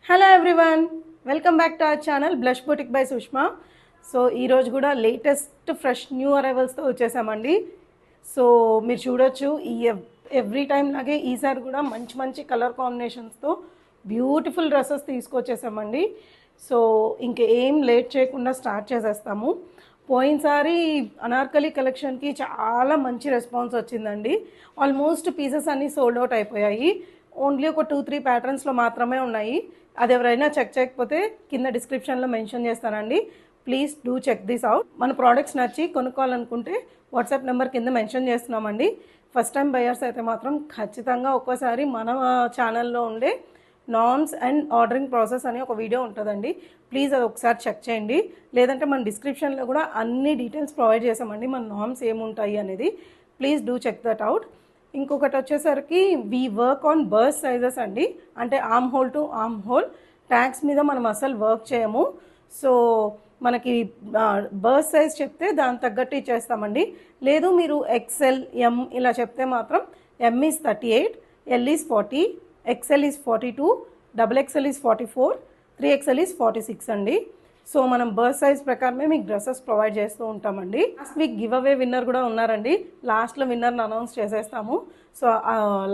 Hello everyone, welcome back to our channel blush boutique by Sushma. So ఈరోజు కూడా latest fresh new అరైవల్స్తో వచ్చేసామండి. So మీరు చూడొచ్చు, ఈ ఎవ్రీ టైం లాగే ఈసారి కూడా మంచి మంచి కలర్ కాంబినేషన్స్తో బ్యూటిఫుల్ డ్రెస్సెస్ తీసుకొచ్చేసామండి. సో ఇంకేం లేట్ చేయకుండా స్టార్ట్ చేసేస్తాము. పోయినసారి అనార్కలి కలెక్షన్కి చాలా మంచి రెస్పాన్స్ వచ్చిందండి. ఆల్మోస్ట్ పీసెస్ అన్నీ సోల్డ్ అవుట్ అయిపోయాయి. ఓన్లీ ఒక 2-3 ప్యాటర్న్స్లో మాత్రమే ఉన్నాయి. అది ఎవరైనా చెక్ చేయకపోతే కింద డిస్క్రిప్షన్లో మెన్షన్ చేస్తానండి. Please do check this out. మన ప్రోడక్ట్స్ నచ్చి కొనుక్కోవాలనుకుంటే వాట్సాప్ నెంబర్ కింద మెన్షన్ చేస్తున్నామండి. ఫస్ట్ టైం బయర్స్ అయితే మాత్రం ఖచ్చితంగా ఒక్కోసారి మన ఛానల్లో ఉండే నార్మ్స్ అండ్ ఆర్డరింగ్ ప్రాసెస్ అని ఒక వీడియో ఉంటుందండి. ప్లీజ్ అది ఒకసారి చెక్ చేయండి. లేదంటే మన డిస్క్రిప్షన్లో కూడా అన్ని డీటెయిల్స్ ప్రొవైడ్ చేసామండి, మన నార్మ్స్ ఏముంటాయి అనేది. Please do check that out. ఇంకొకటి వచ్చేసరికి వీ వర్క్ ఆన్ బర్స్ సైజెస్ అండి. అంటే arm hole to arm hole tags మీద మనం అసలు వర్క్ చేయము. సో మనకి బర్స్ సైజ్ చెప్తే దాని తగ్గట్టు ఇచ్చేస్తామండి. లేదు మీరు ఎక్స్ఎల్ ఎం ఇలా చెప్తే మాత్రం M is 38, L is 40, XL is 42, double XL is 44, 3XL is 46 అండి. సో మనం బర్త్ సైజ్ ప్రకారమే మీకు డ్రెస్సెస్ ప్రొవైడ్ చేస్తూ ఉంటామండి. Last week give away winner కూడా ఉన్నారండి. లాస్ట్లో విన్నర్ని అనౌన్స్ చేసేస్తాము. సో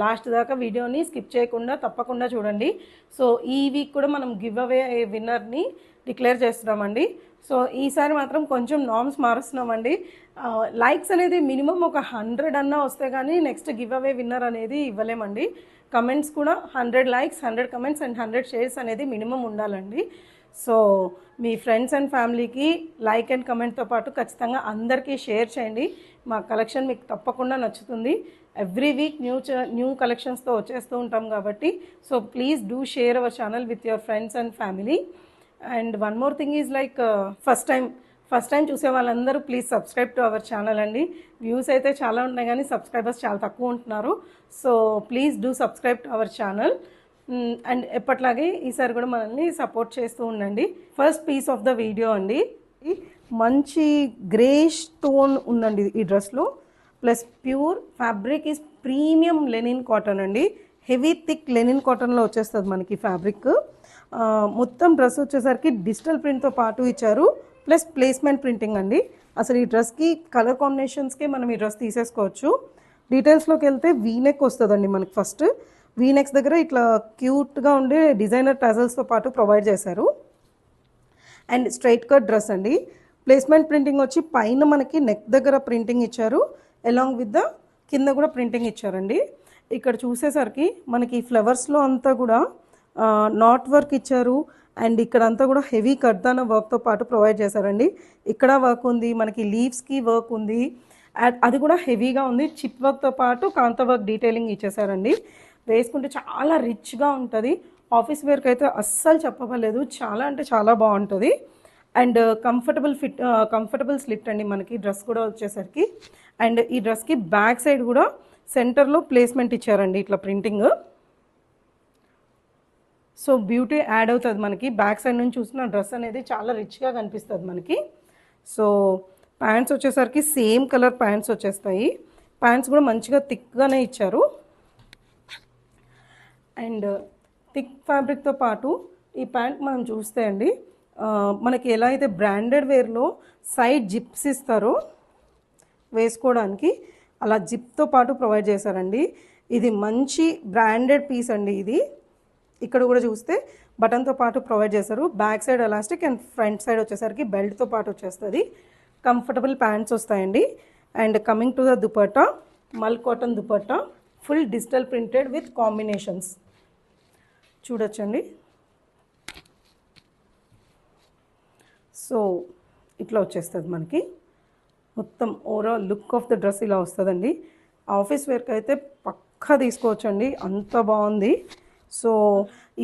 లాస్ట్ దాకా వీడియోని స్కిప్ చేయకుండా తప్పకుండా చూడండి. సో ఈ వీక్ కూడా మనం గివ్ అవే విన్నర్ని డిక్లేర్ చేస్తున్నామండి. సో ఈసారి మాత్రం కొంచెం నార్మ్స్ మారుస్తున్నామండి. లైక్స్ అనేది మినిమం ఒక 100 అన్నా వస్తే కానీ నెక్స్ట్ గివ్ అవే విన్నర్ అనేది ఇవ్వలేమండి. కమెంట్స్ కూడా 100 లైక్స్, 100 కమెంట్స్ అండ్ 100 షేర్స్ అనేది మినిమం ఉండాలండి. సో మీ ఫ్రెండ్స్ అండ్ ఫ్యామిలీకి లైక్ అండ్ కమెంట్తో పాటు ఖచ్చితంగా అందరికీ షేర్ చేయండి. మా కలెక్షన్ మీకు తప్పకుండా నచ్చుతుంది. ఎవ్రీ వీక్ న్యూ కలెక్షన్స్తో వచ్చేస్తూ ఉంటాం కాబట్టి so please do share our channel with your friends and family. And one more thing is like first time చూసే వాళ్ళందరూ please subscribe to our channel అండి. వ్యూస్ అయితే చాలా ఉన్నాయి కానీ సబ్స్క్రైబర్స్ చాలా తక్కువ ఉంటున్నారు. So please do subscribe to our channel. And ఎప్పట్లాగే ఈసారి కూడా మనల్ని సపోర్ట్ చేస్తూ ఉండండి. First piece of the video అండి, మంచి గ్రేష్ టోన్ ఉందండి ఈ డ్రెస్లో. Plus pure fabric is premium linen cotton అండి. హెవీ థిక్ లెనిన్ కాటన్లో వచ్చేస్తుంది మనకి ఫ్యాబ్రిక్. మొత్తం డ్రెస్ వచ్చేసరికి డిజిటల్ ప్రింట్తో పాటు ఇచ్చారు, ప్లస్ ప్లేస్మెంట్ ప్రింటింగ్ అండి. అసలు ఈ డ్రెస్కి కలర్ కాంబినేషన్స్కే మనం ఈ డ్రెస్ తీసేసుకోవచ్చు. డీటెయిల్స్లోకి వెళ్తే వీనెక్ వస్తుందండి మనకి. ఫస్ట్ వీనెక్స్ దగ్గర ఇట్లా క్యూట్గా ఉండే డిజైనర్ టజల్స్తో పాటు ప్రొవైడ్ చేశారు. అండ్ స్ట్రైట్ కట్ డ్రెస్ అండి. ప్లేస్మెంట్ ప్రింటింగ్ వచ్చి పైన మనకి నెక్ దగ్గర ప్రింటింగ్ ఇచ్చారు, అలాంగ్ విత్ ద కింద కూడా ప్రింటింగ్ ఇచ్చారండి. ఇక్కడ చూసేసరికి మనకి ఫ్లవర్స్లో అంతా కూడా నాట్ వర్క్ ఇచ్చారు. అండ్ ఇక్కడ అంతా కూడా హెవీ కర్దానా వర్క్తో పాటు ప్రొవైడ్ చేశారండి. ఇక్కడ వర్క్ ఉంది, మనకి లీవ్స్కి వర్క్ ఉంది, అది కూడా హెవీగా ఉంది. చిప్ వర్క్తో పాటు కాంత వర్క్ డీటెయిలింగ్ ఇచ్చేసారండి. వేసుకుంటే చాలా రిచ్గా ఉంటుంది. ఆఫీస్ వేర్కి అయితే అస్సలు చెప్పలేదు, చాలా అంటే చాలా బాగుంటుంది. అండ్ కంఫర్టబుల్ స్లిట్ అండి మనకి డ్రెస్ కూడా వచ్చేసరికి. అండ్ ఈ డ్రెస్కి బ్యాక్ సైడ్ కూడా సెంటర్లో ప్లేస్మెంట్ ఇచ్చారండి ఇట్లా ప్రింటింగ్. సో బ్యూటీ యాడ్ అవుతుంది మనకి. బ్యాక్ సైడ్ నుంచి చూసిన డ్రెస్ అనేది చాలా రిచ్గా కనిపిస్తుంది మనకి. సో ప్యాంట్స్ వచ్చేసరికి సేమ్ కలర్ ప్యాంట్స్ వచ్చేస్తాయి. ప్యాంట్స్ కూడా మంచిగా థిక్గానే ఇచ్చారు. అండ్ థిక్ ఫ్యాబ్రిక్తో పాటు ఈ ప్యాంట్ మనం చూస్తే అండి, మనకి ఎలా అయితే బ్రాండెడ్ వేర్లో సైడ్ జిప్స్ ఇస్తారో వేసుకోవడానికి, అలా జిప్తో పాటు ప్రొవైడ్ చేశారండి. ఇది మంచి బ్రాండెడ్ పీస్ అండి. ఇది ఇక్కడ కూడా చూస్తే బటన్తో పాటు ప్రొవైడ్ చేశారు. Back side elastic and front side వచ్చేసరికి బెల్ట్తో పాటు వచ్చేస్తుంది. కంఫర్టబుల్ ప్యాంట్స్ వస్తాయండి. And coming to the dupatta, mul cotton dupatta, full digital printed with combinations చూడొచ్చండి. సో ఇట్లా వచ్చేస్తుంది మనకి. మొత్తం overall look of the dress ఇలా వస్తుందండి. ఆఫీస్ వేర్కి అయితే పక్కా తీసుకోవచ్చండి, అంత బాగుంది. సో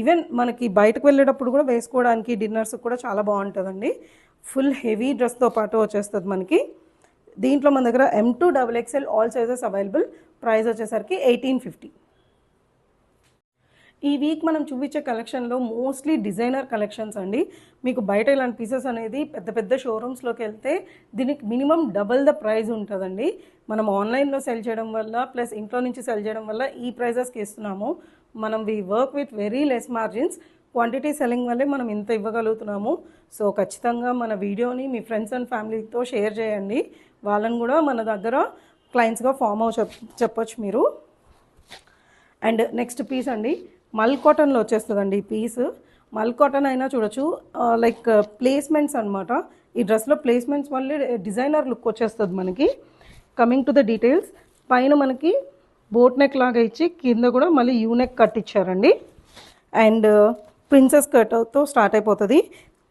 ఈవెన్ మనకి బయటకు వెళ్ళేటప్పుడు కూడా వేసుకోవడానికి, డిన్నర్స్కి కూడా చాలా బాగుంటుందండి. ఫుల్ హెవీ డ్రెస్తో పాటు వచ్చేస్తుంది మనకి. దీంట్లో మన దగ్గర M2 XXL all sizes available. Price వచ్చేసరికి 1850. ఈ వీక్ మనం చూపించే కలెక్షన్లో మోస్ట్లీ డిజైనర్ కలెక్షన్స్ అండి. మీకు బయట ఇలాంటి పీసెస్ అనేది పెద్ద పెద్ద షోరూమ్స్లోకి వెళ్తే దీనికి మినిమం డబుల్ ద ప్రైస్ ఉంటుందండి. మనం ఆన్లైన్లో సెల్ చేయడం వల్ల ప్లస్ ఇంట్లో నుంచి సెల్ చేయడం వల్ల ఈ ప్రైజెస్కి ఇస్తున్నాము. మనం we work with very less margins. Quantity selling వల్లే మనం ఇంత ఇవ్వగలుగుతున్నాము. సో ఖచ్చితంగా మన వీడియోని మీ ఫ్రెండ్స్ అండ్ ఫ్యామిలీతో షేర్ చేయండి. వాళ్ళని కూడా మన దగ్గర క్లయింట్స్గా ఫామ్ చెప్పొచ్చు మీరు. అండ్ నెక్స్ట్ పీస్ అండి, మల్ కాటన్లో వచ్చేస్తుందండి ఈ పీస్. మల్ కాటన్ అయినా చూడొచ్చు, లైక్ ప్లేస్మెంట్స్ అనమాట. ఈ డ్రెస్లో ప్లేస్మెంట్స్ వల్లే డిజైనర్ లుక్ వచ్చేస్తుంది మనకి. కమింగ్ టు ద డీటెయిల్స్, పైన మనకి బోట్ నెక్ లాగా ఇచ్చి కింద కూడా మళ్ళీ యూనెక్ కట్ ఇచ్చారండి. అండ్ ప్రిన్సెస్ కట్తో స్టార్ట్ అయిపోతుంది.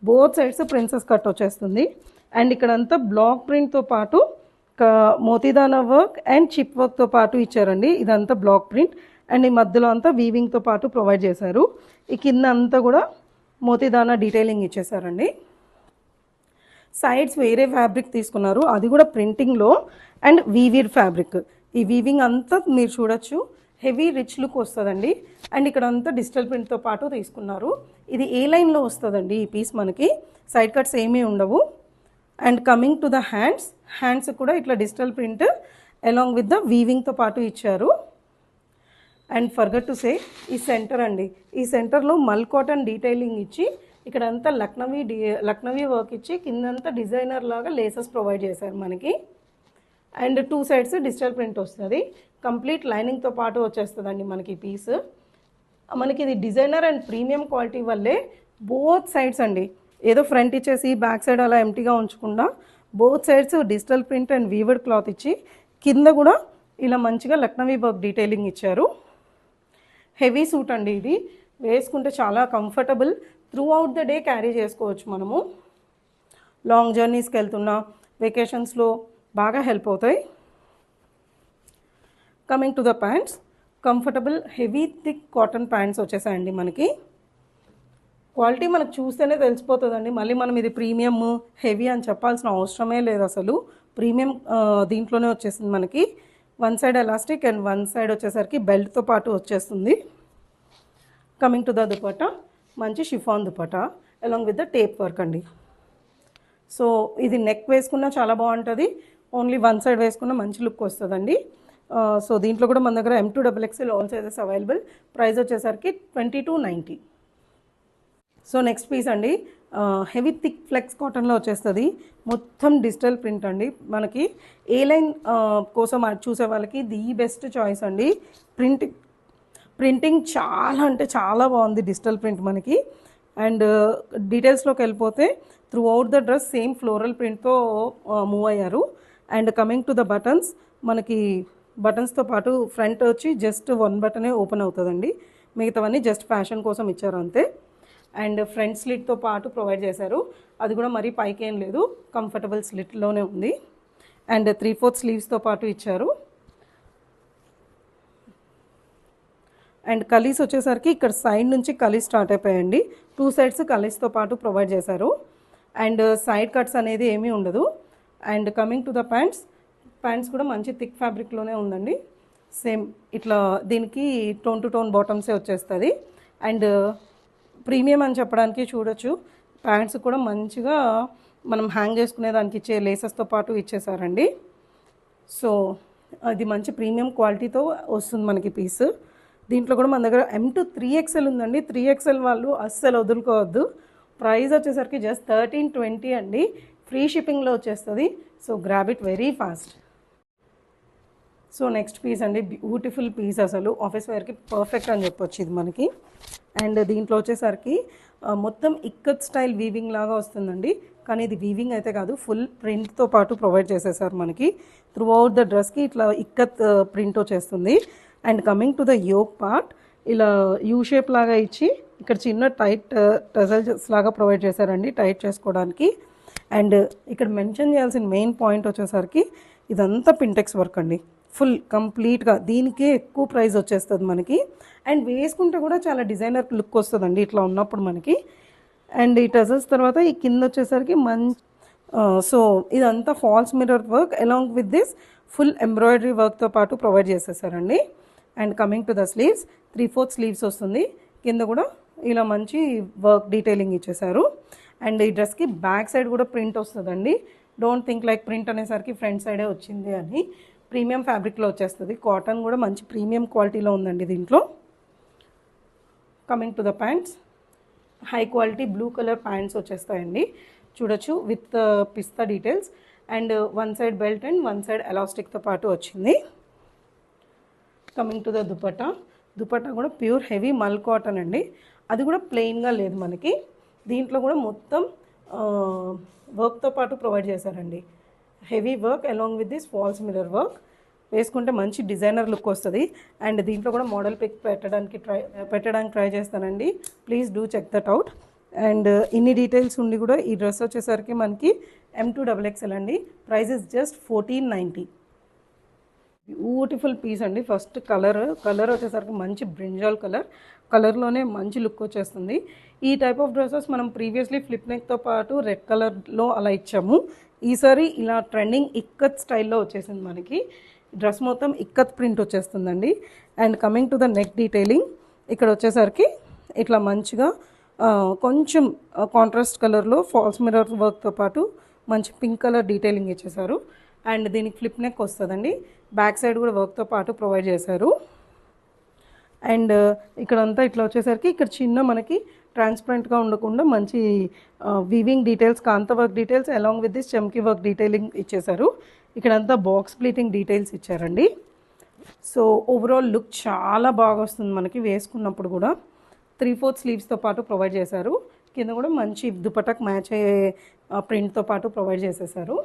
బోత్ సైడ్స్ ప్రిన్సెస్ కట్ వచ్చేస్తుంది. అండ్ ఇక్కడంతా బ్లాక్ ప్రింట్తో పాటు మోతీదానా వర్క్ అండ్ చిప్ వర్క్తో పాటు ఇచ్చారండి. ఇదంతా బ్లాక్ ప్రింట్. అండ్ ఈ మధ్యలో అంతా వీవింగ్తో పాటు ప్రొవైడ్ చేశారు. ఈ కింద అంతా కూడా మోతీదానా డీటెయిలింగ్ ఇచ్చేసారండి. సైడ్స్ వేరే ఫ్యాబ్రిక్ తీసుకున్నారు, అది కూడా ప్రింటింగ్లో అండ్ వీవిడ్ ఫ్యాబ్రిక్. ఈ వీవింగ్ అంతా మీరు చూడొచ్చు, హెవీ రిచ్ లుక్ వస్తుందండి. అండ్ ఇక్కడ అంతా డిజిటల్ ప్రింట్తో పాటు తీసుకున్నారు. ఇది ఏ లైన్లో వస్తుందండి ఈ పీస్, మనకి సైడ్ కట్స్ ఏమీ ఉండవు. And coming to the hands కూడా ఇట్లా digital print along with the వీవింగ్తో పాటు ఇచ్చారు. అండ్ ఫర్గట్ టు సే, ఈ సెంటర్ అండి, ఈ సెంటర్లో మల్ కాటన్ డీటెయిలింగ్ ఇచ్చి ఇక్కడ అంతా లక్నవీ వర్క్ ఇచ్చి కిందంతా డిజైనర్ లాగా లేసెస్ ప్రొవైడ్ చేశారు మనకి. అండ్ 2 సైడ్స్ డిజిటల్ ప్రింట్ వస్తుంది. కంప్లీట్ లైనింగ్తో పాటు వచ్చేస్తుందండి మనకి ఈ పీస్. మనకి ఇది డిజైనర్ అండ్ ప్రీమియం క్వాలిటీ వల్లే బోత్ సైడ్స్ అండి, ఏదో ఫ్రంట్ ఇచ్చేసి బ్యాక్ సైడ్ అలా ఎంటీగా ఉంచకుండా both sides digital print and weaved cloth ఇచ్చి కింద కూడా ఇలా మంచిగా లక్నవీ వర్క్ డీటెయిలింగ్ ఇచ్చారు. హెవీ సూట్ అండి, ఇది వేసుకుంటే చాలా comfortable. Throughout the day carry చేసుకోవచ్చు మనము. లాంగ్ జర్నీస్కి వెళ్తున్నా, వెకేషన్స్లో బాగా హెల్ప్ అవుతాయి. Coming to the pants, comfortable heavy thick cotton pants వచ్చేసాయండి మనకి. క్వాలిటీ మనకు చూస్తేనే తెలిసిపోతుందండి. మళ్ళీ మనం ఇది ప్రీమియం హెవీ అని చెప్పాల్సిన అవసరమే లేదు అసలు. ప్రీమియం దీంట్లోనే వచ్చేసింది మనకి. 1 సైడ్ ఎలాస్టిక్ అండ్ 1 సైడ్ వచ్చేసరికి బెల్ట్తో పాటు వచ్చేస్తుంది. కమింగ్ టు ద దుపట్టా, మంచి chiffon dupatta along with the tape work అండి. సో ఇది నెక్ వేసుకున్నా చాలా బాగుంటుంది, ఓన్లీ 1 సైడ్ వేసుకున్న మంచి లుక్ వస్తుందండి. సో దీంట్లో కూడా మన దగ్గర M2XXL all sizes available. Price వచ్చేసరికి 2290. సో నెక్స్ట్ పీస్ అండి, హెవీ థిక్ ఫ్లెక్స్ కాటన్లో వచ్చేస్తుంది. మొత్తం డిజిటల్ ప్రింట్ అండి. మనకి ఏ లైన్ కోసం చూసే వాళ్ళకి ది బెస్ట్ చాయిస్ అండి. ప్రింటింగ్ చాలా అంటే చాలా బాగుంది డిజిటల్ ప్రింట్ మనకి. అండ్ డీటెయిల్స్లోకి వెళ్ళిపోతే throughout the dress same floral ప్రింట్తో మూవ్ అయ్యారు. And coming to the buttons, మనకి బటన్స్తో పాటు ఫ్రంట్ వచ్చి జస్ట్ 1 బటనే ఓపెన్ అవుతుందండి. మిగతావన్నీ జస్ట్ ఫ్యాషన్ కోసం ఇచ్చారు అంతే. అండ్ ఫ్రంట్ స్లిట్తో పాటు ప్రొవైడ్ చేశారు, అది కూడా మరీ పైకి ఏం లేదు, కంఫర్టబుల్ స్లిట్లోనే ఉంది. అండ్ 3/4 స్లీవ్స్తో పాటు ఇచ్చారు. అండ్ కలీస్ వచ్చేసరికి ఇక్కడ సైడ్ నుంచి కలీస్ స్టార్ట్ అయిపోయాయండి. 2 సైడ్స్ కలీస్తో పాటు ప్రొవైడ్ చేశారు. అండ్ సైడ్ కట్స్ అనేది ఏమీ ఉండదు. And coming to the pants కూడా మంచి థిక్ ఫ్యాబ్రిక్లోనే ఉందండి. సేమ్ ఇట్లా దీనికి టోన్ టు టోన్ బాటమ్సే వచ్చేస్తుంది. అండ్ ప్రీమియం అని చెప్పడానికి చూడొచ్చు, ప్యాంట్స్ కూడా మంచిగా మనం హ్యాంగ్ చేసుకునే దానికి ఇచ్చే లేసెస్తో పాటు ఇచ్చేసారండి. సో అది మంచి ప్రీమియం క్వాలిటీతో వస్తుంది మనకి పీస్. దీంట్లో కూడా మన దగ్గర M2 ఉందండి. 3XL వాళ్ళు అస్సలు వదులుకోవద్దు. ప్రైస్ వచ్చేసరికి జస్ట్ 1320 అండి. ఫ్రీ షిప్పింగ్లో వచ్చేస్తుంది. So grab it very fast. So next piece అండి, బ్యూటిఫుల్ పీస్, అసలు ఆఫీస్ వేర్కి పర్ఫెక్ట్ అని చెప్పొచ్చు ఇది మనకి. అండ్ దీంట్లో వచ్చేసరికి మొత్తం ఇక్కత్ స్టైల్ వీవింగ్ లాగా వస్తుందండి. కానీ ఇది వీవింగ్ అయితే కాదు, ఫుల్ ప్రింట్తో పాటు ప్రొవైడ్ చేసేసారు మనకి. త్రూ అవుట్ ద డ్రెస్కి ఇట్లా ఇక్కత్ ప్రింట్ వచ్చేస్తుంది. And coming to the yoke part, ఇలా యూ షేప్ లాగా ఇచ్చి ఇక్కడ చిన్న టైట్ టజల్స్ లాగా ప్రొవైడ్ చేశారండి టైట్ చేసుకోవడానికి. అండ్ ఇక్కడ మెన్షన్ చేయాల్సిన మెయిన్ పాయింట్ వచ్చేసరికి ఇదంతా పింటెక్స్ వర్క్ అండి, ఫుల్ కంప్లీట్గా. దీనికే ఎక్కువ ప్రైస్ వచ్చేస్తుంది మనకి. అండ్ వేసుకుంటే కూడా చాలా డిజైనర్ లుక్ వస్తుందండి ఇట్లా ఉన్నప్పుడు మనకి. అండ్ ఈ టజల్స్ తర్వాత ఈ కింద వచ్చేసరికి సో ఇదంతా falls mirror work along with this full embroidery వర్క్తో పాటు ప్రొవైడ్ చేసేసారండి. And coming to the sleeves, 3/4 sleeves వస్తుంది. కింద కూడా ఇలా మంచి వర్క్ డీటెయిలింగ్ ఇచ్చేసారు. అండ్ ఈ డ్రెస్కి బ్యాక్ సైడ్ కూడా ప్రింట్ వస్తుందండి. డోంట్ థింక్ లైక్ ప్రింట్ అనేసరికి ఫ్రంట్ సైడే వచ్చింది అని. ప్రీమియం ఫ్యాబ్రిక్లో వచ్చేస్తుంది. కాటన్ కూడా మంచి ప్రీమియం క్వాలిటీలో ఉందండి దీంట్లో. Coming to the pants, high quality blue colour pants వచ్చేస్తాయండి. చూడొచ్చు with pista details and one side belt and one side ఎలాస్టిక్తో పాటు వచ్చింది. Coming to the dupatta. Dupatta కూడా ప్యూర్ హెవీ మల్ కాటన్ అండి. అది కూడా ప్లెయిన్గా లేదు మనకి. దీంట్లో కూడా మొత్తం వర్క్తో పాటు ప్రొవైడ్ చేశారండి. Heavy work along with this false mirror work. వేసుకుంటే మంచి డిజైనర్ లుక్ వస్తుంది. అండ్ దీంట్లో కూడా మోడల్ పిక్ పెట్టడానికి ట్రై చేస్తానండి. Please do check that out. And ఇన్ని డీటెయిల్స్ ఉండి కూడా ఈ డ్రెస్ వచ్చేసరికి మనకి M2XXL అండి. Price is just 1490. Beautiful piece అండి. ఫస్ట్ కలర్ వచ్చేసరికి మంచి బ్రింజాల్ కలర్లోనే మంచి లుక్ వచ్చేస్తుంది. ఈ టైప్ ఆఫ్ డ్రెస్సెస్ మనం ప్రీవియస్లీ ఫ్లిప్ నెక్తో పాటు రెడ్ కలర్లో అలా ఇచ్చాము. ఈసారి ఇలా ట్రెండింగ్ ఇక్కత్ స్టైల్లో వచ్చేసింది మనకి. డ్రెస్ మొత్తం ఇక్కత్ ప్రింట్ వచ్చేస్తుందండి. And coming to the neck detailing, ఇక్కడ వచ్చేసరికి ఇట్లా మంచిగా కొంచెం కాంట్రాస్ట్ కలర్లో ఫాల్స్ మిర్రర్ వర్క్తో పాటు మంచి పింక్ కలర్ డీటెయిలింగ్ ఇచ్చేసారు. అండ్ దీనికి ఫ్లిప్ నెక్ వస్తుందండి. బ్యాక్ సైడ్ కూడా వర్క్తో పాటు ప్రొవైడ్ చేశారు. అండ్ ఇక్కడంతా ఇట్లా వచ్చేసరికి ఇక్కడ చిన్న మనకి ట్రాన్స్పరెంట్గా ఉండకుండా మంచి weaving details, kantha work details along with this chamki work detailing ఇచ్చేసారు. ఇక్కడంతా బాక్స్ ప్లీటింగ్ డీటెయిల్స్ ఇచ్చారండి. సో ఓవరాల్ లుక్ చాలా బాగా వస్తుంది మనకి వేసుకున్నప్పుడు కూడా. 3/4 స్లీవ్స్తో పాటు ప్రొవైడ్ చేశారు. కింద కూడా మంచి దుపట్టాకు మ్యాచ్ అయ్యే ప్రింట్తో పాటు ప్రొవైడ్ చేసేసారు.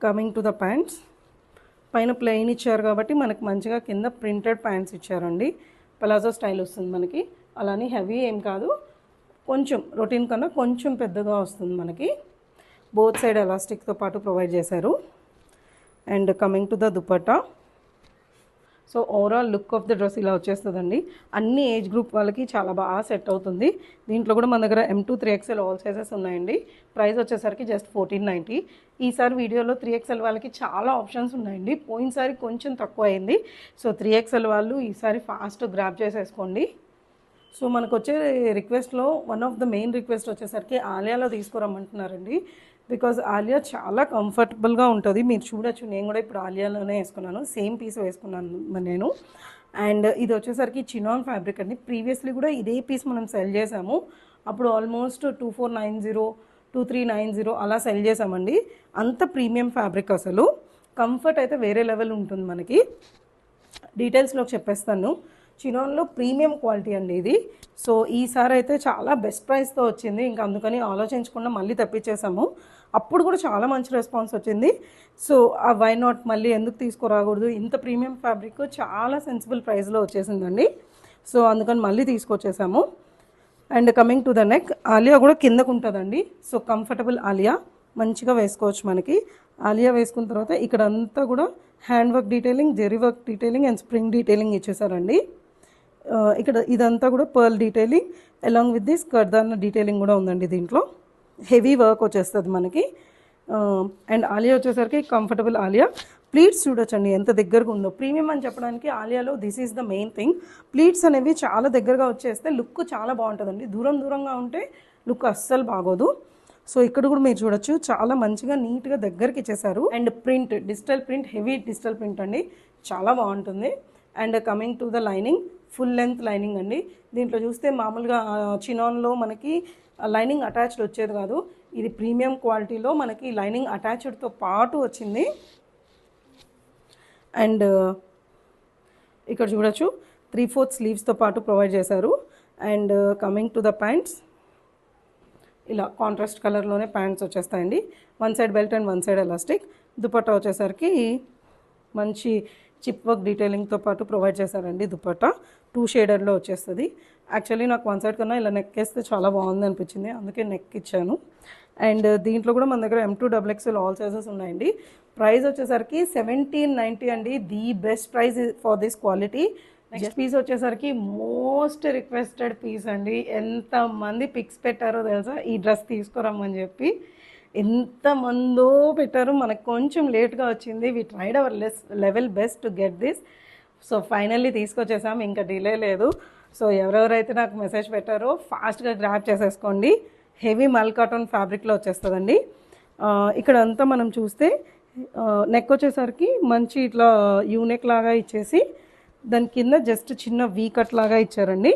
కమింగ్ టు ద ప్యాంట్స్, పైన ప్లెయిన్ ఇచ్చారు కాబట్టి మనకు మంచిగా కింద ప్రింటెడ్ ప్యాంట్స్ ఇచ్చారండి. పలాజో స్టైల్ వస్తుంది మనకి. అలానే హెవీ ఏం కాదు, కొంచెం రొటీన్ కన్నా కొంచెం పెద్దగా వస్తుంది మనకి. బోత్ సైడ్ ఎలాస్టిక్తో పాటు ప్రొవైడ్ చేశారు. And coming to the dupatta, so overall look of the dress ఇలా వచ్చేస్తుందండి. అన్ని ఏజ్ గ్రూప్ వాళ్ళకి చాలా బాగా సెట్ అవుతుంది. దీంట్లో కూడా మన దగ్గర M2 3XL ఆల్ సైజెస్ ఉన్నాయండి. ప్రైస్ వచ్చేసరికి జస్ట్ 1490. ఈసారి వీడియోలో 3XL వాళ్ళకి చాలా ఆప్షన్స్ ఉన్నాయండి. పోయినసారి కొంచెం తక్కువ అయింది. సో 3XL వాళ్ళు ఈసారి ఫాస్ట్ గ్రాబ్ చేసేసుకోండి. సో మనకు వచ్చే రిక్వెస్ట్లో one of the main request వచ్చేసరికి ఆలియాలో తీసుకురమ్మంటున్నారండి. బికాజ్ ఆలియా చాలా కంఫర్టబుల్గా ఉంటుంది. మీరు చూడొచ్చు, నేను కూడా ఇప్పుడు ఆలియాలోనే వేసుకున్నాను. సేమ్ పీస్ వేసుకున్నాను నేను. అండ్ ఇది వచ్చేసరికి చినాన్ ఫ్యాబ్రిక్ అండి. ప్రీవియస్లీ కూడా ఇదే పీస్ మనం సెల్ చేసాము. అప్పుడు ఆల్మోస్ట్ 2490, 2390 అలా సెల్ చేసామండి. అంత ప్రీమియం ఫ్యాబ్రిక్, అసలు కంఫర్ట్ అయితే వేరే లెవెల్ ఉంటుంది మనకి. డీటెయిల్స్లోకి చెప్పేస్తాను. చినాన్లో ప్రీమియం క్వాలిటీ అండి ఇది. సో ఈసారి అయితే చాలా బెస్ట్ ప్రైస్తో వచ్చింది. ఇంకా అందుకని ఆలోచించకుండా మళ్ళీ తెప్పించేసాము. అప్పుడు కూడా చాలా మంచి రెస్పాన్స్ వచ్చింది. సో వై నాట్, మళ్ళీ ఎందుకు తీసుకురాకూడదు, ఇంత ప్రీమియం ఫ్యాబ్రిక్ చాలా సెన్సిబుల్ ప్రైస్లో వచ్చేసిందండి. సో అందుకని మళ్ళీ తీసుకొచ్చేసాము. And coming to the neck, Aliya కూడా కిందకు ఉంటుందండి. సో కంఫర్టబుల్ ఆలియా మంచిగా వేసుకోవచ్చు మనకి. ఆలియా వేసుకున్న తర్వాత ఇక్కడ అంతా కూడా hand work detailing, zari work detailing and spring detailing ఇచ్చేసారండి. ఇక్కడ ఇదంతా కూడా pearl detailing along with this kardana detailing కూడా ఉందండి. దీంట్లో హెవీ వర్క్ వచ్చేస్తుంది మనకి. అండ్ ఆలియా వచ్చేసరికి కంఫర్టబుల్ ఆలియా. ప్లీట్స్ చూడొచ్చండి ఎంత దగ్గరగా ఉందో. ప్రీమియం అని చెప్పడానికి ఆలియాలో this is the main thing. Pleats అనేవి చాలా దగ్గరగా వచ్చేస్తే లుక్ చాలా బాగుంటుందండి. దూరంగా ఉంటే లుక్ అస్సలు బాగోదు. సో ఇక్కడ కూడా మీరు చూడొచ్చు, చాలా మంచిగా నీట్గా దగ్గరికి ఇచ్చేసారు. And print, digital print, heavy digital print అండి, చాలా బాగుంటుంది. And coming to the lining, full length lining అండి. దీంట్లో చూస్తే మామూలుగా చినాన్లో మనకి లైనింగ్ అటాచ్డ్ వచ్చేది కాదు. ఇది ప్రీమియం క్వాలిటీలో మనకి లైనింగ్ అటాచ్డ్తో పాటు వచ్చింది. అండ్ ఇక్కడ చూడొచ్చు 3/4 స్లీవ్స్తో పాటు ప్రొవైడ్ చేశారు. And coming to the pants, ఇలా కాంట్రాస్ట్ కలర్లోనే ప్యాంట్స్ వచ్చేస్తాయండి. One side belt and one side elastic. Dupatta వచ్చేసరికి మంచి చిప్ వర్క్ డీటెయిలింగ్తో పాటు ప్రొవైడ్ చేశారండి. దుపట్టా 2 షేడర్లో వచ్చేస్తుంది. యాక్చువల్లీ నాకు వన్ సైడ్ కన్నా ఇలా నెక్ వేస్తే చాలా బాగుంది అనిపించింది, అందుకే నెక్ ఇచ్చాను. అండ్ దీంట్లో కూడా మన దగ్గర M2XXL ఆల్ సైజెస్ ఉన్నాయండి. ప్రైస్ వచ్చేసరికి 1790 అండి. The best price for this quality. Next piece వచ్చేసరికి మోస్ట్ రిక్వెస్టెడ్ పీస్ అండి. ఎంతమంది పిక్స్ పెట్టారో తెలుసా ఈ డ్రెస్ తీసుకురమ్మని చెప్పి. ఎంతమందో పెట్టారు, మనకు కొంచెం లేట్గా వచ్చింది. We tried our level best to get this. So finally తీసుకొచ్చేసాం, ఇంకా డిలే లేదు. సో ఎవరెవరైతే నాకు మెసేజ్ పెట్టారో ఫాస్ట్గా గ్రాబ్ చేసేసుకోండి. హెవీ మల్ కాటన్ ఫ్యాబ్రిక్లో వచ్చేస్తుందండి. ఇక్కడ అంతా మనం చూస్తే నెక్ వచ్చేసరికి మంచి ఇట్లా యూనెక్ లాగా ఇచ్చేసి దాని కింద జస్ట్ చిన్న వీ కట్ లాగా ఇచ్చారండి.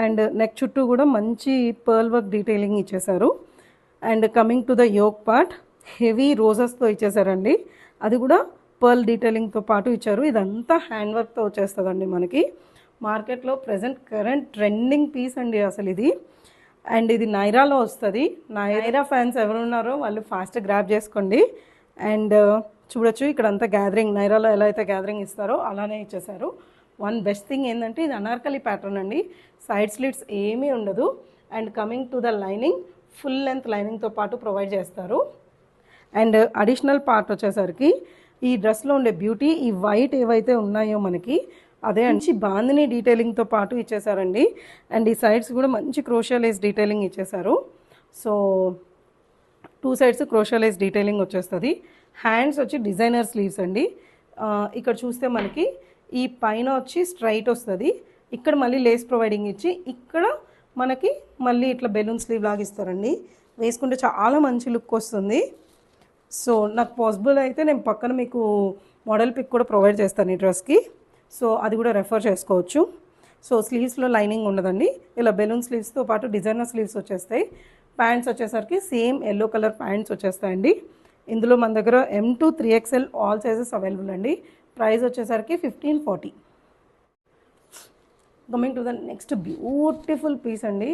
అండ్ నెక్ చుట్టూ కూడా మంచి పర్ల్ వర్క్ డీటెయిలింగ్ ఇచ్చేసారు. And coming to the yoke part heavy రోజెస్తో ఇచ్చేసారండి. అది కూడా పర్ల్ డీటెయిలింగ్తో పాటు ఇచ్చారు. ఇదంతా హ్యాండ్ వర్క్తో వచ్చేస్తుందండి మనకి. మార్కెట్లో ప్రజెంట్ కరెంట్ ట్రెండింగ్ పీస్ అండి అసలు ఇది. అండ్ ఇది నైరాలో వస్తుంది. నైరా ఫ్యాన్స్ ఎవరున్నారో వాళ్ళు ఫాస్ట్ గ్రాబ్ చేసుకోండి. అండ్ చూడొచ్చు ఇక్కడ అంతా గ్యాదరింగ్, నైరాలో ఎలా అయితే గ్యాదరింగ్ ఇస్తారో అలానే ఇచ్చేసారు. వన్ బెస్ట్ థింగ్ ఏంటంటే ఇది అనార్కలి ప్యాటర్న్ అండి. సైడ్ స్లిట్స్ ఏమీ ఉండదు. And coming to the lining full length లైనింగ్తో పాటు ప్రొవైడ్ చేస్తారు. అండ్ అడిషనల్ పార్ట్ వచ్చేసరికి ఈ డ్రెస్లో ఉండే బ్యూటీ ఈ వైట్ ఏవైతే ఉన్నాయో మనకి అదే మంచి బాందిని డీటెయిలింగ్తో పాటు ఇచ్చేసారండి. అండ్ ఈ సైడ్స్ కూడా మంచి క్రోషియా లేస్ డీటెయిలింగ్ ఇచ్చేసారు. సో 2 సైడ్స్ క్రోషియా లేస్ డీటెయిలింగ్ వచ్చేస్తుంది. హ్యాండ్స్ వచ్చి డిజైనర్ స్లీవ్స్ అండి. ఇక్కడ చూస్తే మనకి ఈ పైన వచ్చి స్ట్రైట్ వస్తుంది. ఇక్కడ మళ్ళీ లేస్ ప్రొవైడింగ్ ఇచ్చి ఇక్కడ మనకి మళ్ళీ ఇట్లా బెలూన్ స్లీవ్ లాగా ఇస్తారండి. వేసుకుంటే చాలా మంచి లుక్ వస్తుంది. సో నాకు పాసిబుల్ అయితే నేను పక్కన మీకు మోడల్ పిక్ కూడా ప్రొవైడ్ చేస్తాను ఈ డ్రెస్కి. సో అది కూడా రెఫర్ చేసుకోవచ్చు. సో స్లీవ్స్లో లైనింగ్ ఉండదండి. ఇలా బెలూన్ స్లీవ్స్తో పాటు డిజైనర్ స్లీవ్స్ వచ్చేస్తాయి. ప్యాంట్స్ వచ్చేసరికి సేమ్ ఎల్లో కలర్ ప్యాంట్స్ వచ్చేస్తాయండి. ఇందులో మన దగ్గర M to 3XL all sizes available అండి. ప్రైస్ వచ్చేసరికి 1540. Coming to the next beautiful piece అండి.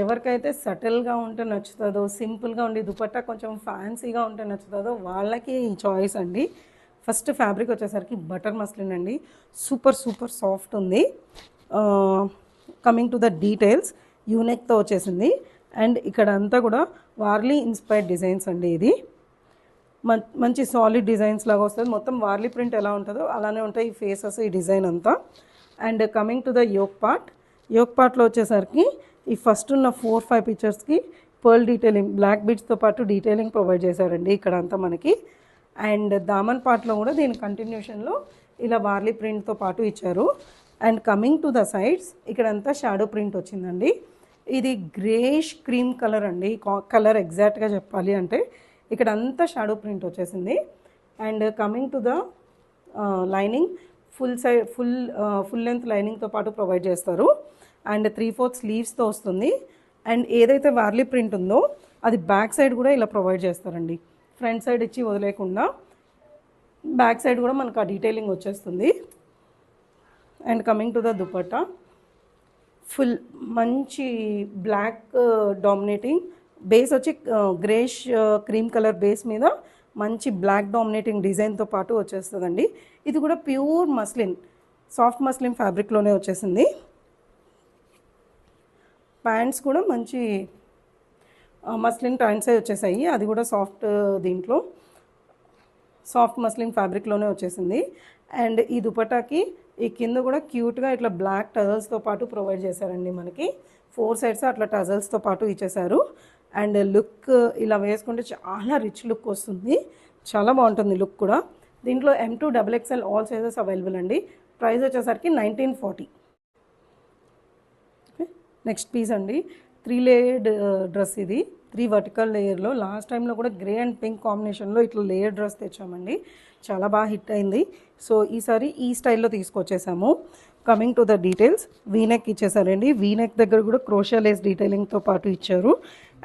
ఎవరికైతే సటిల్గా ఉంటే నచ్చుతుందో, సింపుల్గా ఉండి దుపట్టా కొంచెం ఫ్యాన్సీగా ఉంటే నచ్చుతుందో వాళ్ళకి ఈ చాయిస్ అండి. ఫస్ట్ ఫ్యాబ్రిక్ వచ్చేసరికి బటర్ మస్లిన్ అండి. సూపర్ సూపర్ సాఫ్ట్ ఉంది. కమింగ్ టు ద డీటెయిల్స్ యూనెక్తో వచ్చేసింది. అండ్ ఇక్కడ అంతా కూడా వార్లీ ఇన్స్పైర్డ్ డిజైన్స్ అండి. ఇది మంచి సాలిడ్ డిజైన్స్ లాగా వస్తుంది. మొత్తం వార్లీ ప్రింట్ ఎలా ఉంటుందో అలానే ఉంటాయి ఈ ఫేసెస్, ఈ డిజైన్ అంతా. And coming to the yoke పార్ట్లో వచ్చేసరికి ఈ ఫస్ట్ ఉన్న 4-5 పిక్చర్స్కి పర్ల్ డీటెయిలింగ్ బ్లాక్ బీడ్స్తో పాటు డీటెయిలింగ్ ప్రొవైడ్ చేశారండి ఇక్కడ అంతా మనకి. అండ్ దామన్ పార్ట్లో కూడా దీని కంటిన్యూషన్లో ఇలా వార్లీ ప్రింట్తో పాటు ఇచ్చారు. And coming to the sides ఇక్కడంతా షాడో ప్రింట్ వచ్చిందండి. ఇది గ్రేష్ క్రీమ్ కలర్ అండి. కలర్ ఎగ్జాక్ట్గా చెప్పాలి అంటే ఇక్కడ అంతా షాడో ప్రింట్ వచ్చేసింది. And coming to the lining full length లైనింగ్తో పాటు ప్రొవైడ్ చేస్తారు. అండ్ 3/4 స్లీవ్స్తో వస్తుంది. అండ్ ఏదైతే వార్లీ ప్రింట్ ఉందో అది బ్యాక్ సైడ్ కూడా ఇలా ప్రొవైడ్ చేస్తారండి. ఫ్రంట్ సైడ్ ఇచ్చి వదిలేకుండా బ్యాక్ సైడ్ కూడా మనకు ఆ డీటెయిలింగ్ వచ్చేస్తుంది. And coming to the dupatta full మంచి బ్లాక్ డామినేటింగ్ బేస్ వచ్చి గ్రేష్ క్రీమ్ కలర్ బేస్ మీద మంచి బ్లాక్ డామినేటింగ్ డిజైన్తో పాటు వచ్చేస్తుందండి. ఇది కూడా ప్యూర్ మస్లిన్, సాఫ్ట్ మస్లిన్ ఫ్యాబ్రిక్లోనే వచ్చేసింది. ప్యాంట్స్ కూడా మంచి మస్లిన్ ప్యాంట్సే వచ్చేసాయి. అది కూడా దీంట్లో సాఫ్ట్ మస్లిన్ ఫ్యాబ్రిక్లోనే వచ్చేసింది. అండ్ ఈ దుపట్టాకి ఈ కింద కూడా క్యూట్గా ఇట్లా బ్లాక్ టజల్స్తో పాటు ప్రొవైడ్ చేశారండి. మనకి 4 సైడ్స్ అట్లా టజల్స్తో పాటు ఇచ్చేసారు. అండ్ లుక్ ఇలా వేసుకుంటే చాలా రిచ్ లుక్ వస్తుంది. చాలా బాగుంటుంది లుక్ కూడా. దీంట్లో M to XXL all sizes available అండి. ప్రైస్ వచ్చేసరికి 1940. నెక్స్ట్ పీస్ అండి. 3 లేయర్డ్ డ్రెస్. ఇది 3 వర్టికల్ లేయర్లో. లాస్ట్ టైంలో కూడా గ్రే అండ్ పింక్ కాంబినేషన్లో ఇట్లా లేయర్ డ్రెస్ తెచ్చామండి. చాలా బాగా హిట్ అయింది. సో ఈసారి ఈ స్టైల్లో తీసుకొచ్చేసాము. Coming to the details V neck ఇచ్చేసారండి. వీనెక్ దగ్గర కూడా క్రోషియా లేస్ డీటెయిలింగ్తో పాటు ఇచ్చారు.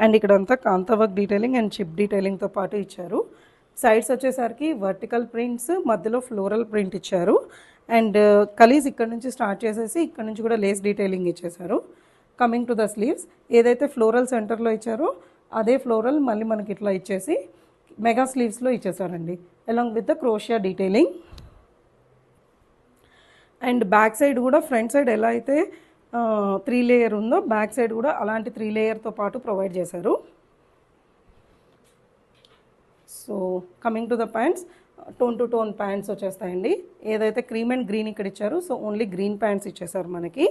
అండ్ ఇక్కడంతా kantha work detailing and chip డీటెయిలింగ్తో పాటు ఇచ్చారు. సైడ్స్ వచ్చేసరికి వర్టికల్ ప్రింట్స్, మధ్యలో ఫ్లోరల్ ప్రింట్ ఇచ్చారు. అండ్ కలీస్ ఇక్కడ నుంచి స్టార్ట్ చేసేసి ఇక్కడ నుంచి కూడా లేస్ డీటెయిలింగ్ ఇచ్చేసారు. కమింగ్ టు ద స్లీవ్స్ ఏదైతే ఫ్లోరల్ సెంటర్లో ఇచ్చారో అదే ఫ్లోరల్ మళ్ళీ మనకి ఇట్లా ఇచ్చేసి మెగా స్లీవ్స్లో ఇచ్చేసారండి along with the క్రోషియా detailing. And back side కూడా ఫ్రంట్ సైడ్ ఎలా అయితే 3 లేయర్ ఉందో బ్యాక్ సైడ్ కూడా అలాంటి 3 లేయర్తో పాటు ప్రొవైడ్ చేశారు. So coming to the pants tone to tone pants వచ్చేస్తాయండి. ఏదైతే క్రీమ్ అండ్ గ్రీన్ ఇక్కడ ఇచ్చారు సో ఓన్లీ గ్రీన్ ప్యాంట్స్ ఇచ్చేసారు మనకి.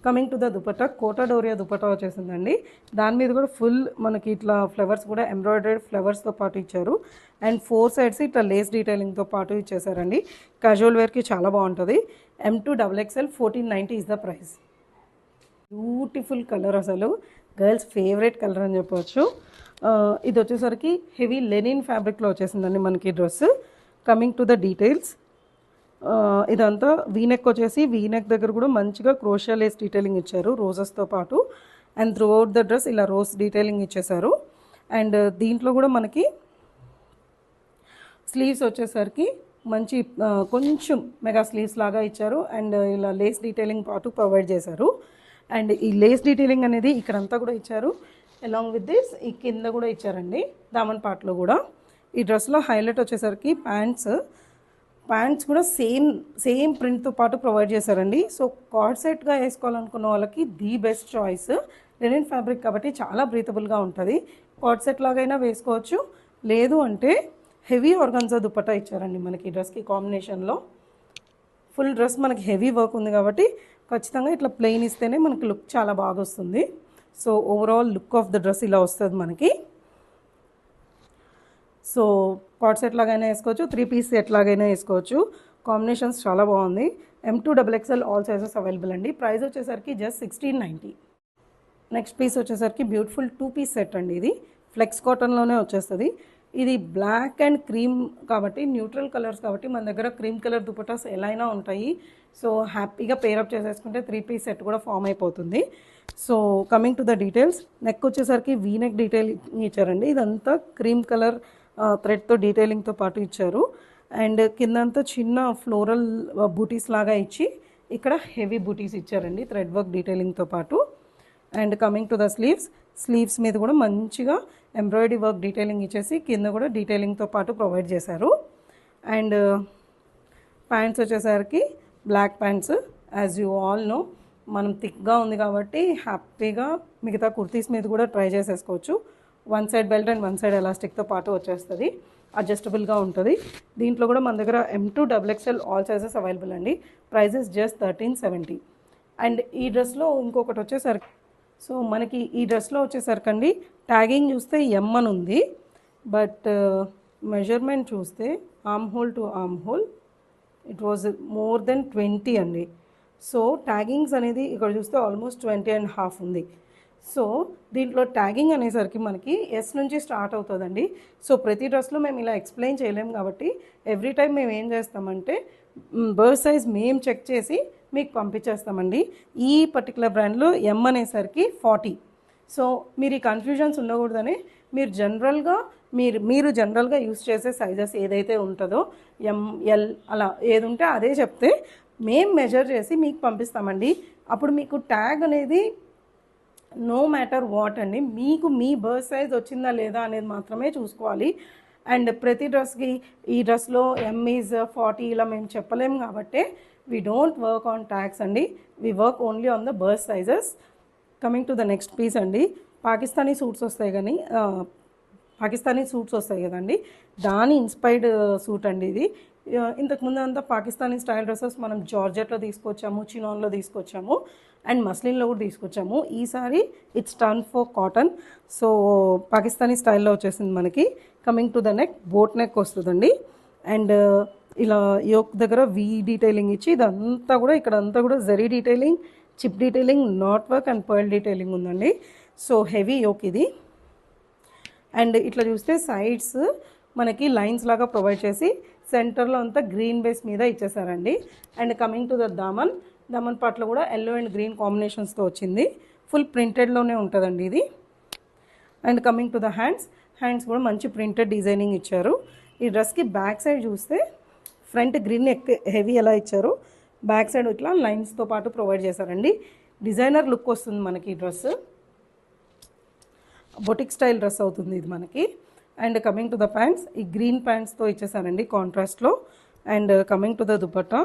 Coming to the dupatta Kota Doria dupatta వచ్చేసిందండి. దాని మీద కూడా ఫుల్ మనకి ఇట్లా ఫ్లవర్స్ కూడా ఎంబ్రాయిడరీ ఫ్లవర్స్తో పాటు ఇచ్చారు. అండ్ 4 సైడ్స్ ఇట్లా లేస్ డీటెయిలింగ్తో పాటు ఇచ్చేసారండి. క్యాజువల్ వేర్కి చాలా బాగుంటుంది. M to XXL 1490 is the price. Beautiful colour, అసలు గర్ల్స్ ఫేవరెట్ కలర్ అని చెప్పవచ్చు. ఇది వచ్చేసరికి హెవీ లెనిన్ ఫ్యాబ్రిక్లో వచ్చేసిందండి మనకి dress. Coming to the details ఇదంతా వీనెక్ వచ్చేసి వీనెక్ దగ్గర కూడా మంచిగా క్రోషియా లేస్ డీటెయిలింగ్ ఇచ్చారు రోజెస్తో పాటు. And through out the dress ఇలా రోజ్ డీటెయిలింగ్ ఇచ్చేసారు. అండ్ దీంట్లో కూడా మనకి స్లీవ్స్ వచ్చేసరికి మంచి కొంచెం మెగా స్లీవ్స్ లాగా ఇచ్చారు. అండ్ ఇలా లేస్ డీటెయిలింగ్ పాటు ప్రొవైడ్ చేశారు. అండ్ ఈ లేస్ డీటెయిలింగ్ అనేది ఇక్కడంతా కూడా ఇచ్చారు. అలాంగ్ విత్ దిస్ ఈ కింద కూడా ఇచ్చారండి దామన్ పార్ట్లో కూడా. ఈ డ్రెస్లో హైలైట్ వచ్చేసరికి ప్యాంట్స్ కూడా సేమ్ ప్రింట్తో పాటు ప్రొవైడ్ చేశారండి. సో కార్డ్ సెట్గా వేసుకోవాలనుకున్న వాళ్ళకి the best choice. Linen fabric కాబట్టి చాలా బ్రీతబుల్గా ఉంటుంది. కార్డ్ సెట్ లాగైనా వేసుకోవచ్చు, లేదు అంటే హెవీ ఆర్గన్జా దుపట్టా ఇచ్చారండి మనకి డ్రెస్కి కాంబినేషన్లో. ఫుల్ డ్రెస్ మనకి హెవీ వర్క్ ఉంది కాబట్టి ఖచ్చితంగా ఇట్లా ప్లెయిన్ ఇస్తేనే మనకి లుక్ చాలా బాగా వస్తుంది. So overall look of the dress ఇలా వస్తుంది మనకి. సో కార్డ్ సెట్ లాగైనా వేసుకోవచ్చు, 3 పీస్ సెట్ లాగైనా వేసుకోవచ్చు. కాంబినేషన్స్ చాలా బాగుంది. M2 XXL all sizes available అండి. ప్రైస్ వచ్చేసరికి జస్ట్ 1690. నెక్స్ట్ పీస్ వచ్చేసరికి బ్యూటిఫుల్ 2 పీస్ సెట్ అండి. ఇది ఫ్లెక్స్ కాటన్లోనే వచ్చేస్తుంది. ఇది బ్లాక్ అండ్ క్రీమ్ కాబట్టి న్యూట్రల్ కలర్స్ కాబట్టి మన దగ్గర క్రీమ్ కలర్ దుపట్టాస్ ఎలా అయినా ఉంటాయి. సో హ్యాపీగా పేరప్ చేసేసుకుంటే 3 పీస్ సెట్ కూడా ఫామ్ అయిపోతుంది. So coming to the details, neck వచ్చేసరికి వీనెక్ డీటెయిల్ ఇచ్చారండి. ఇదంతా క్రీమ్ కలర్ థ్రెడ్తో డీటెయిలింగ్తో పాటు ఇచ్చారు. అండ్ కిందంతా చిన్న ఫ్లోరల్ బూటీస్ లాగా ఇచ్చి ఇక్కడ హెవీ బూటీస్ ఇచ్చారండి థ్రెడ్ వర్క్ డీటెయిలింగ్తో పాటు. And coming to the sleeves మీద కూడా మంచిగా ఎంబ్రాయిడరీ వర్క్ డీటెయిలింగ్ ఇచ్చేసి కింద కూడా డీటెయిలింగ్తో పాటు ప్రొవైడ్ చేశారు. అండ్ ప్యాంట్స్ వచ్చేసరికి black pants. As you all know మనం థిక్గా ఉంది కాబట్టి హ్యాపీగా మిగతా కుర్తీస్ మీద కూడా ట్రై చేసేసుకోవచ్చు. 1 సైడ్ బెల్ట్ అండ్ 1 సైడ్ ఎలాస్టిక్తో పాటు వచ్చేస్తుంది, అడ్జస్టబుల్గా ఉంటుంది. దీంట్లో కూడా మన దగ్గర M2 XXL all sizes available అండి. Prices just 1370. అండ్ ఈ డ్రెస్లో ఇంకొకటి వచ్చేసరికి, సో మనకి ఈ డ్రెస్లో వచ్చేసరికి అండి ట్యాగింగ్ చూస్తే M అని ఉంది, బట్ మెజర్మెంట్ చూస్తే arm hole to arm whole it was more than 20 అండి. సో ట్యాగింగ్స్ అనేది ఇక్కడ చూస్తే ఆల్మోస్ట్ 20.5 ఉంది. సో దీంట్లో ట్యాగింగ్ అనేసరికి మనకి S నుంచి స్టార్ట్ అవుతుందండి. సో ప్రతి డ్రెస్లో మేము ఇలా ఎక్స్ప్లెయిన్ చేయలేము కాబట్టి ఎవ్రీ టైం మేము ఏం చేస్తామంటే బర్త్ సైజ్ మేము చెక్ చేసి మీకు పంపించేస్తామండి. ఈ పర్టికులర్ బ్రాండ్లో M అనేసరికి 40. సో మీరు ఈ కన్ఫ్యూజన్స్ ఉండకూడదని మీరు జనరల్గా యూస్ చేసే సైజెస్ ఏదైతే ఉంటుందో ML అలా ఏది ఉంటే అదే చెప్తే మేము మెజర్ చేసి మీకు పంపిస్తామండి. అప్పుడు మీకు ట్యాగ్ అనేది నో మ్యాటర్ వాట్ అండి, మీకు మీ బర్త్ సైజ్ వచ్చిందా లేదా అనేది మాత్రమే చూసుకోవాలి. అండ్ ప్రతి డ్రెస్కి ఈ డ్రెస్లో M ఈజ్ 40 ఇలా మేము చెప్పలేము కాబట్టి we don't work on tags అండి, we work only on the bust sizes. Coming to the next piece అండి, పాకిస్తానీ సూట్స్ వస్తాయి కదండి, దాని ఇన్స్పైర్డ్ సూట్ అండి ఇది. ఇంతకుముందు అంతా పాకిస్తానీ స్టైల్ డ్రెస్సెస్ మనం జార్జెట్లో తీసుకొచ్చాము, చినాన్లో తీసుకొచ్చాము, అండ్ మస్లిన్లో కూడా తీసుకొచ్చాము. ఈసారి it's turn for cotton. So Pakistani స్టైల్లో వచ్చేసింది మనకి. Coming to the neck, boat neck వస్తుందండి. అండ్ ఇలా యోక్ దగ్గర వీ డీటెయిలింగ్ ఇచ్చి ఇదంతా కూడా ఇక్కడంతా కూడా zari detailing, chip detailing, not work and pearl detailing ఉందండి. సో హెవీ యోక్ ఇది. అండ్ ఇట్లా చూస్తే సైడ్స్ మనకి లైన్స్ లాగా ప్రొవైడ్ చేసి సెంటర్లో అంతా గ్రీన్ బేస్ మీద ఇచ్చేసారండి. And coming to the Daman పార్ట్లో కూడా ఎల్లో అండ్ గ్రీన్ కాంబినేషన్స్తో వచ్చింది. ఫుల్ ప్రింటెడ్లోనే ఉంటుందండి ఇది. And coming to the hands కూడా మంచి ప్రింటెడ్ డిజైనింగ్ ఇచ్చారు. ఈ డ్రెస్కి బ్యాక్ సైడ్ చూస్తే ఫ్రంట్ గ్రీన్ హెవీ ఎలా ఇచ్చారు, బ్యాక్ సైడ్ ఇట్లా లైన్స్తో పాటు ప్రొవైడ్ చేశారండి. డిజైనర్ లుక్ వస్తుంది మనకి ఈ డ్రెస్, బొటిక్ స్టైల్ డ్రెస్ అవుతుంది ఇది మనకి. And coming to the pants, ఈ గ్రీన్ ప్యాంట్స్తో ఇచ్చేసానండి కాంట్రాస్ట్లో. And coming to the dupatta,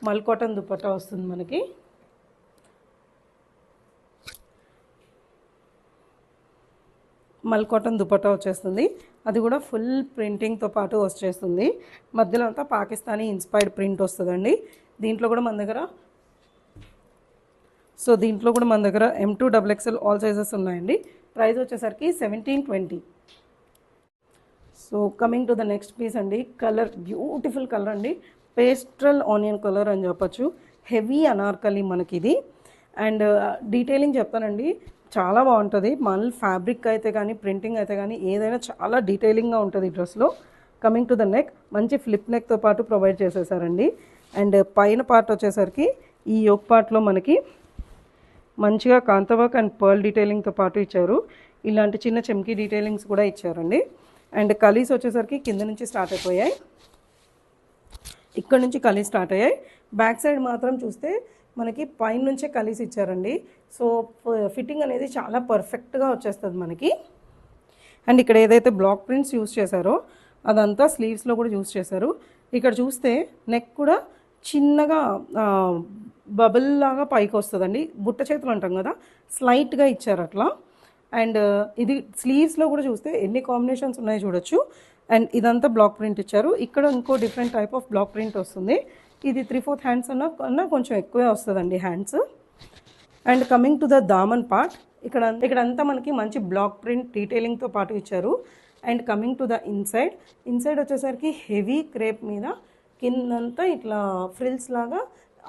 mul cotton dupatta వస్తుంది మనకి. మల్ కాటన్ దుపట్టా వచ్చేస్తుంది, అది కూడా ఫుల్ ప్రింటింగ్తో పాటు వచ్చేస్తుంది. మధ్యలో అంతా పాకిస్తానీ ఇన్స్పైర్డ్ ప్రింట్ వస్తుందండి. దీంట్లో కూడా మన దగ్గర M2 XXL ఆల్ సైజెస్ ఉన్నాయండి. ప్రైస్ వచ్చేసరికి 1720. So coming to the next piece అండి, కలర్ బ్యూటిఫుల్ కలర్ అండి, పేస్ట్రల్ ఆనియన్ కలర్ అని చెప్పచ్చు. హెవీ అనార్కలి మనకి ఇది. అండ్ డీటెయిలింగ్ చెప్తానండి, చాలా బాగుంటుంది. మళ్ళీ ఫ్యాబ్రిక్ అయితే కానీ ప్రింటింగ్ అయితే కానీ ఏదైనా చాలా డీటెయిలింగ్గా ఉంటుంది ఈ డ్రెస్లో. కమింగ్ టు ద నెక్, మంచి ఫ్లిప్ నెక్తో పాటు ప్రొవైడ్ చేసేసారండి. అండ్ పైన పార్ట్ వచ్చేసరికి ఈ యోక్ పార్ట్లో మనకి మంచిగా కాంతవర్క్ అండ్ పర్ల్ డీటెయిలింగ్తో పాటు ఇచ్చారు. ఇలాంటి చిన్న చెమ్కీ డీటెయిలింగ్స్ కూడా ఇచ్చారండి. అండ్ కలీస్ వచ్చేసరికి కింద నుంచి స్టార్ట్ అయిపోయాయి, ఇక్కడ నుంచి కలీస్ స్టార్ట్ అయ్యాయి. బ్యాక్ సైడ్ మాత్రం చూస్తే మనకి పైన నుంచే కలీస్ ఇచ్చారండి. సో ఫిట్టింగ్ అనేది చాలా పర్ఫెక్ట్గా వచ్చేస్తుంది మనకి. అండ్ ఇక్కడ ఏదైతే బ్లాక్ ప్రింట్స్ యూస్ చేశారో అదంతా స్లీవ్స్లో కూడా యూస్ చేశారు. ఇక్కడ చూస్తే నెక్ కూడా చిన్నగా బబుల్ లాగా పైకి వస్తుందండి, బుట్ట చేతులు అంటాం కదా, స్లైట్గా ఇచ్చారు అట్లా. అండ్ ఇది స్లీవ్స్లో కూడా చూస్తే ఎన్ని కాంబినేషన్స్ ఉన్నాయో చూడొచ్చు. అండ్ ఇదంతా బ్లాక్ ప్రింట్ ఇచ్చారు. ఇక్కడ ఇంకో different type of block print వస్తుంది. ఇది 3/4 హ్యాండ్స్ అన్నా కొంచెం ఎక్కువే వస్తుందండి hands. And coming to the దామన్ పార్ట్, ఇక్కడంతా మనకి మంచి బ్లాక్ ప్రింట్ డీటెయిలింగ్తో పాటు ఇచ్చారు. And coming to the inside వచ్చేసరికి హెవీ క్రేప్ మీద కిందంతా ఇట్లా ఫ్రిల్స్ లాగా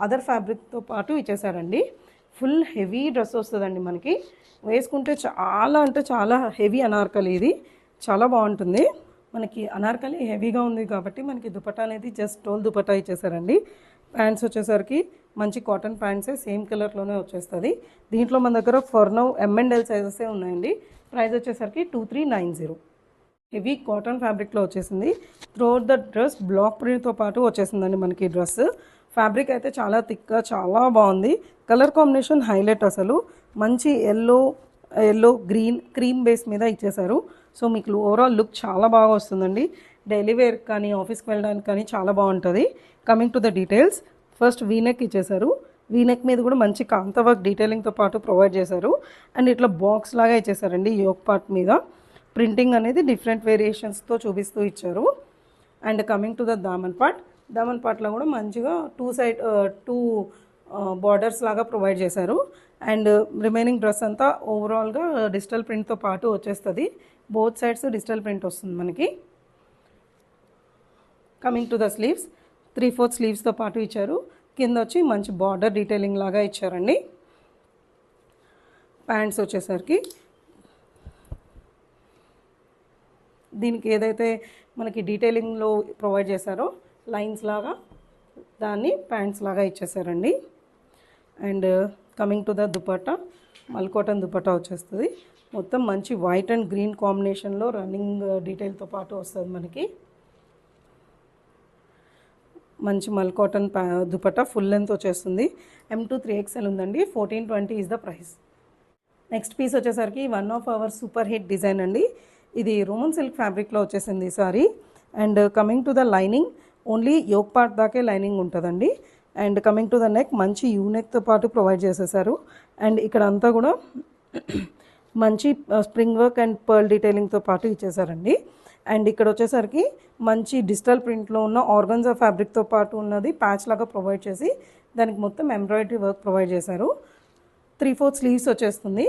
అదర్ ఫ్యాబ్రిక్తో పాటు ఇచ్చేసారండి. ఫుల్ హెవీ డ్రెస్ వస్తుందండి మనకి, వేసుకుంటే చాలా అంటే చాలా హెవీ అనార్కలి. ఇది చాలా బాగుంటుంది. మనకి అనార్కలి హెవీగా ఉంది కాబట్టి మనకి దుపట్టా అనేది జస్ట్ టోల్ దుపట్టా ఇచ్చేసారండి. ప్యాంట్స్ వచ్చేసరికి మంచి కాటన్ ప్యాంట్సే సేమ్ కలర్లోనే వచ్చేస్తుంది. దీంట్లో మన దగ్గర ఫర్ నౌ M&L సైజెసే ఉన్నాయండి. ప్రైస్ వచ్చేసరికి 2390. హెవీ కాటన్ ఫ్యాబ్రిక్లో వచ్చేసింది. త్రూఅవుట్ ద డ్రెస్ బ్లాక్ ప్రింట్తో పాటు వచ్చేసిందండి మనకి డ్రెస్. ఫ్యాబ్రిక్ అయితే చాలా థిక్గా చాలా బాగుంది. కలర్ కాంబినేషన్ హైలైట్, అసలు మంచి ఎల్లో గ్రీన్ క్రీమ్ బేస్ మీద ఇచ్చేసారు. సో మీకు ఓవరాల్ లుక్ చాలా బాగా వస్తుందండి. డైలీ వేర్ కానీ ఆఫీస్కి వెళ్ళడానికి కానీ చాలా బాగుంటుంది. Coming to the details, first V-neck ఇచ్చేసారు. వీనెక్ మీద కూడా మంచి కాంతవర్క్ డీటెయిలింగ్తో పాటు ప్రొవైడ్ చేశారు. అండ్ ఇట్లా బాక్స్ లాగా ఇచ్చేసారండి యోక్ పార్ట్ మీద. ప్రింటింగ్ అనేది డిఫరెంట్ వేరియేషన్స్తో చూపిస్తూ ఇచ్చారు. And coming to the Daman పార్ట్లో కూడా మంచిగా టూ బార్డర్స్ లాగా ప్రొవైడ్ చేశారు. అండ్ రిమైనింగ్ డ్రెస్ అంతా ఓవరాల్గా డిజిటల్ ప్రింట్తో పాటు వచ్చేస్తుంది. బోత్ సైడ్స్ డిజిటల్ ప్రింట్ వస్తుంది మనకి. కమింగ్ టు ద స్లీవ్స్, 3/4 స్లీవ్స్తో పాటు ఇచ్చారు. కింద వచ్చి మంచి బార్డర్ డీటెయిలింగ్ లాగా ఇచ్చారండి. ప్యాంట్స్ వచ్చేసరికి దీనికి ఏదైతే మనకి డీటెయిలింగ్లో ప్రొవైడ్ చేశారో లైన్స్ లాగా దాన్ని ప్యాంట్స్ లాగా ఇచ్చేసారండి. And coming to the dupatta, mul cotton dupatta వచ్చేస్తుంది. మొత్తం మంచి వైట్ అండ్ గ్రీన్ కాంబినేషన్లో రన్నింగ్ డీటెయిల్తో పాటు వస్తుంది మనకి. మంచి మల్కోటన్ దుపట్టా ఫుల్ లెంత్ వచ్చేస్తుంది. M to 3XL ఉందండి. 1420 is the price. Next piece వచ్చేసరికి one of our super hit design అండి. ఇది రోమన్ సిల్క్ ఫ్యాబ్రిక్లో వచ్చేసింది sorry. And coming to the lining, only yoke part దాకే లైనింగ్ ఉంటుందండి. And coming to the neck, మంచి యూనెక్తో పాటు ప్రొవైడ్ చేసేసారు. అండ్ ఇక్కడ అంతా కూడా మంచి స్ప్రింగ్ వర్క్ అండ్ పర్ల్ డీటెయిలింగ్తో పాటు ఇచ్చేసారండి. అండ్ ఇక్కడ వచ్చేసరికి మంచి డిజిటల్ ప్రింట్లో ఉన్న ఆర్గన్జా ఫ్యాబ్రిక్తో పాటు ఉన్నది ప్యాచ్ లాగా ప్రొవైడ్ చేసి దానికి మొత్తం ఎంబ్రాయిడరీ వర్క్ ప్రొవైడ్ చేశారు. 3/4 స్లీవ్స్ వచ్చేస్తుంది.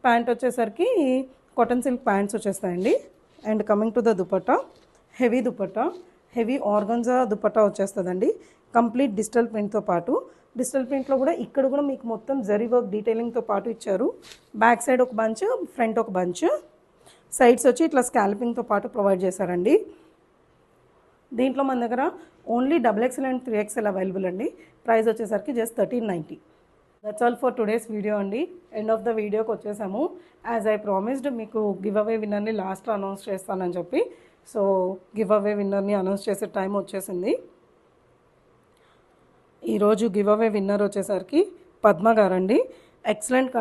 ప్యాంట్ వచ్చేసరికి కాటన్ సిల్క్ ప్యాంట్స్ వచ్చేస్తాయండి. And coming to the dupatta, heavy organza dupatta వచ్చేస్తుందండి. కంప్లీట్ డిజిటల్ ప్రింట్తో పాటు, డిజిటల్ ప్రింట్లో కూడా ఇక్కడ కూడా మీకు మొత్తం జరీ వర్క్ డీటెయిలింగ్తో పాటు ఇచ్చారు. బ్యాక్ సైడ్ ఒక బంచ్, ఫ్రంట్ ఒక బంచ్, సైడ్స్ వచ్చి ఇట్లా స్కాల్పింగ్తో పాటు ప్రొవైడ్ చేశారండి. దీంట్లో మన దగ్గర only XXL and 3XL available అండి. ప్రైస్ వచ్చేసరికి just 1390. That's all for today's video అండి. ఎండ్ ఆఫ్ ద వీడియోకి వచ్చేసాము. యాజ్ ఐ ప్రామిస్డ్ మీకు గివ్ అవే విన్నర్ని లాస్ట్లో అనౌన్స్ చేస్తానని చెప్పి, సో గివ్ అవే విన్నర్ని అనౌన్స్ చేసే టైం వచ్చేసింది. ఈరోజు గివ్ అవే విన్నర్ వచ్చేసరికి పద్మ గారండి. Excellent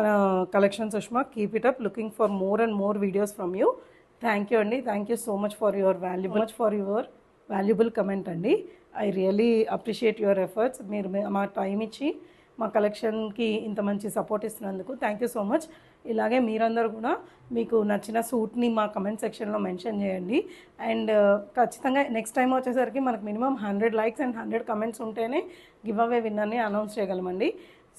collection Sushma, keep it up, looking for more and more videos from you. Thank you అండి. Thank you so much for your valuable comment అండి. I really appreciate your efforts. మీరు మా time ఇచ్చి మా కలెక్షన్కి ఇంత మంచి సపోర్ట్ ఇస్తున్నందుకు థ్యాంక్ యూ సో మచ్. ఇలాగే మీరందరూ కూడా మీకు నచ్చిన సూట్ని మా కమెంట్ సెక్షన్లో మెన్షన్ చేయండి. అండ్ ఖచ్చితంగా నెక్స్ట్ టైం వచ్చేసరికి మనకు మినిమం 100 లైక్స్ అండ్ 100 కమెంట్స్ ఉంటేనే గివ్ అవే విన్నర్ని అనౌన్స్ చేయగలమండి.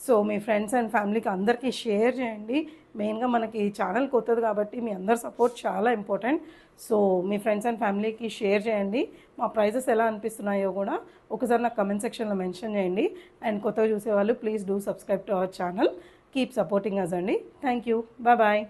సో మీ ఫ్రెండ్స్ అండ్ ఫ్యామిలీకి అందరికీ షేర్ చేయండి. మెయిన్గా మనకి ఛానల్ కొత్తది కాబట్టి మీ అందరి సపోర్ట్ చాలా ఇంపార్టెంట్. సో మీ ఫ్రెండ్స్ అండ్ ఫ్యామిలీకి షేర్ చేయండి. మా ప్రైజెస్ ఎలా అనిపిస్తున్నాయో కూడా ఒకసారి నాకు కమెంట్ సెక్షన్లో మెన్షన్ చేయండి. అండ్ కొత్తగా చూసేవాళ్ళు please do subscribe to our channel. Keep supporting us అండి. Thank you. బాయ్.